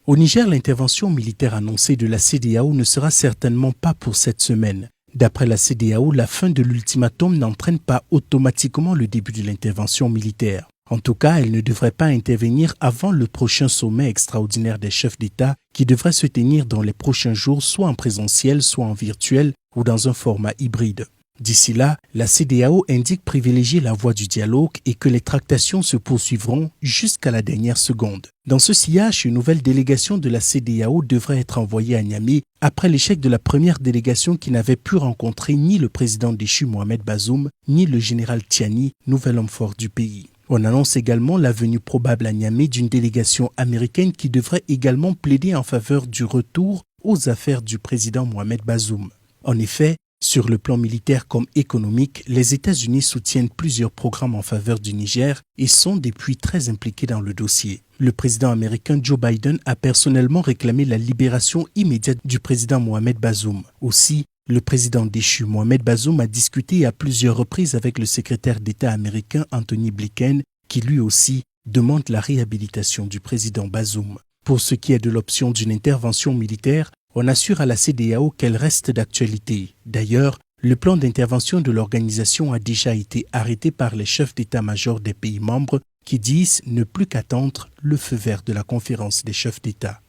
Au Niger, l'intervention militaire annoncée de la CEDEAO ne sera certainement pas pour cette semaine. D'après la CEDEAO, la fin de l'ultimatum n'entraîne pas automatiquement le début de l'intervention militaire. En tout cas, elle ne devrait pas intervenir avant le prochain sommet extraordinaire des chefs d'État qui devrait se tenir dans les prochains jours, soit en présentiel, soit en virtuel ou dans un format hybride. D'ici là, la CEDEAO indique privilégier la voie du dialogue et que les tractations se poursuivront jusqu'à la dernière seconde. Dans ce sillage, une nouvelle délégation de la CEDEAO devrait être envoyée à Niamey après l'échec de la première délégation qui n'avait pu rencontrer ni le président déchu Mohamed Bazoum, ni le général Tiani, nouvel homme fort du pays. On annonce également la venue probable à Niamey d'une délégation américaine qui devrait également plaider en faveur du retour aux affaires du président Mohamed Bazoum. En effet, sur le plan militaire comme économique, les États-Unis soutiennent plusieurs programmes en faveur du Niger et sont depuis très impliqués dans le dossier. Le président américain Joe Biden a personnellement réclamé la libération immédiate du président Mohamed Bazoum. Aussi, le président déchu Mohamed Bazoum a discuté à plusieurs reprises avec le secrétaire d'État américain Anthony Blinken, qui lui aussi demande la réhabilitation du président Bazoum. Pour ce qui est de l'option d'une intervention militaire, on assure à la CEDEAO qu'elle reste d'actualité. D'ailleurs, le plan d'intervention de l'organisation a déjà été arrêté par les chefs d'état-major des pays membres qui disent ne plus qu'attendre le feu vert de la conférence des chefs d'État.